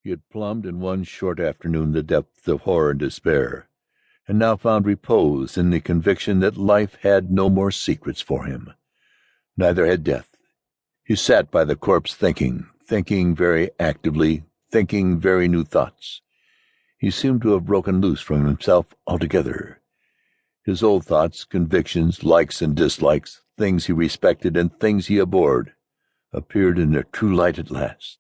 He had plumbed in one short afternoon the depths of horror and despair, and now found repose in the conviction that life had no more secrets for him. Neither had death. He sat by the corpse thinking very actively, thinking very new thoughts. He seemed to have broken loose from himself altogether. His old thoughts, convictions, likes and dislikes, things he respected and things he abhorred, appeared in their true light at last.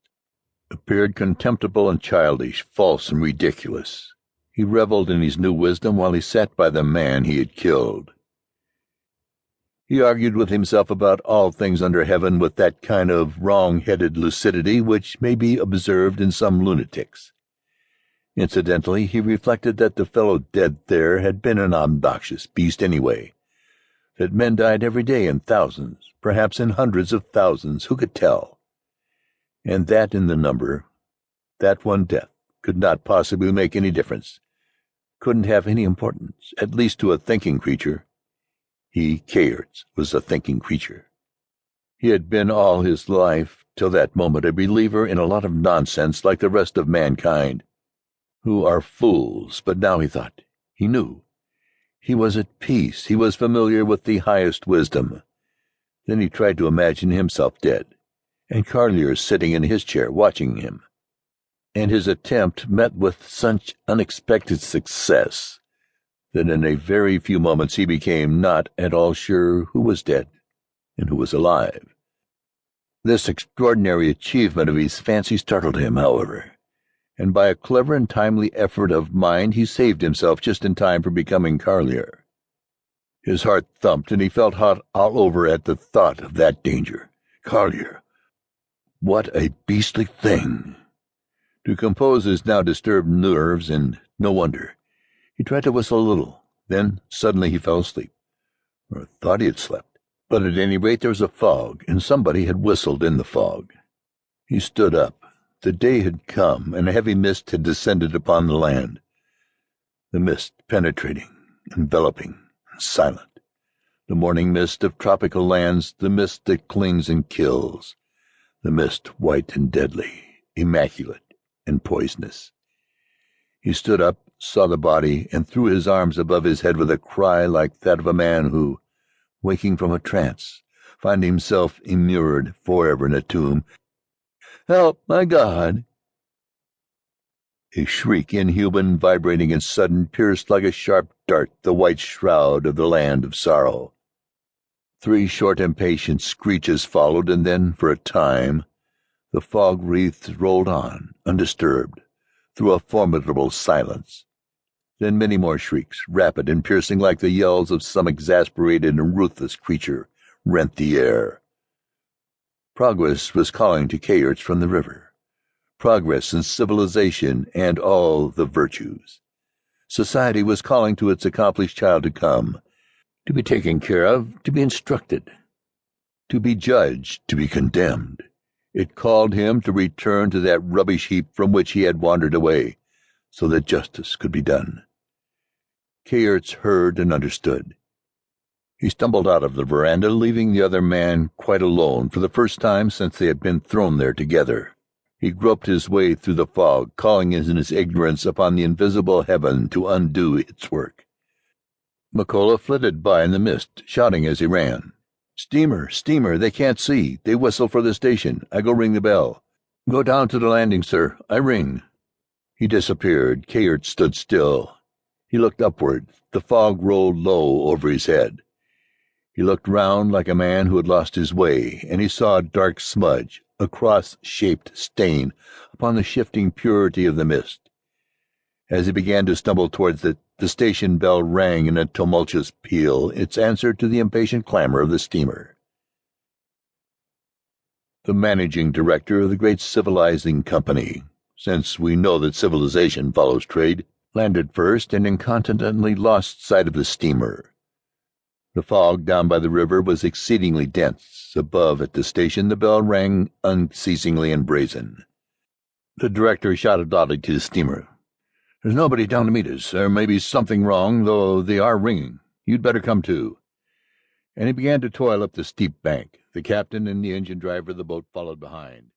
Appeared contemptible and childish, false and ridiculous. He reveled in his new wisdom while he sat by the man he had killed. He argued with himself about all things under heaven with that kind of wrong-headed lucidity which may be observed in some lunatics. Incidentally, he reflected that the fellow dead there had been an obnoxious beast anyway, that men died every day in thousands, perhaps in hundreds of thousands, who could tell? And that in the number, that one death, could not possibly make any difference, couldn't have any importance, at least to a thinking creature. He, Kayerts, was a thinking creature. He had been all his life, till that moment, a believer in a lot of nonsense like the rest of mankind, who are fools, but now he thought, he knew. He was at peace, he was familiar with the highest wisdom. Then he tried to imagine himself dead, and Carlier sitting in his chair watching him. And his attempt met with such unexpected success that in a very few moments he became not at all sure who was dead and who was alive. This extraordinary achievement of his fancy startled him, however, and by a clever and timely effort of mind he saved himself just in time for becoming Carlier. His heart thumped, and he felt hot all over at the thought of that danger. Carlier! What a beastly thing! To compose his now disturbed nerves, and no wonder. He tried to whistle a little. Then suddenly he fell asleep, or thought he had slept. But at any rate there was a fog, and somebody had whistled in the fog. He stood up. The day had come, and a heavy mist had descended upon the land. The mist penetrating, enveloping, and silent. The morning mist of tropical lands, the mist that clings and kills. The mist white and deadly, immaculate and poisonous. He stood up, saw the body, and threw his arms above his head with a cry like that of a man who, waking from a trance, finds himself immured forever in a tomb. "Help, my God!" A shriek, inhuman, vibrating and sudden, pierced like a sharp dart the white shroud of the land of sorrow. 3 short impatient screeches followed, and then, for a time, the fog wreaths rolled on, undisturbed, through a formidable silence. Then many more shrieks, rapid and piercing like the yells of some exasperated and ruthless creature, rent the air. Progress was calling to Kayerts from the river. Progress and civilization and all the virtues. Society was calling to its accomplished child to come, to be taken care of, to be instructed, to be judged, to be condemned. It called him to return to that rubbish heap from which he had wandered away, so that justice could be done. Kayerts heard and understood. He stumbled out of the veranda, leaving the other man quite alone for the first time since they had been thrown there together. He groped his way through the fog, calling in his ignorance upon the invisible heaven to undo its work. McCullough flitted by in the mist, shouting as he ran. "Steamer, steamer, they can't see. They whistle for the station. I go ring the bell." "Go down to the landing, sir. I ring." He disappeared. Kayerts stood still. He looked upward. The fog rolled low over his head. He looked round like a man who had lost his way, and he saw a dark smudge, a cross-shaped stain, upon the shifting purity of the mist. As he began to stumble towards it, the station bell rang in a tumultuous peal, its answer to the impatient clamor of the steamer. The managing director of the great civilizing company, since we know that civilization follows trade, landed first and incontinently lost sight of the steamer. The fog down by the river was exceedingly dense. Above at the station the bell rang unceasingly and brazen. The director shouted loudly to the steamer, "There's nobody down to meet us. There may be something wrong, though they are ringing. You'd better come too." And he began to toil up the steep bank. The captain and the engine driver of the boat followed behind.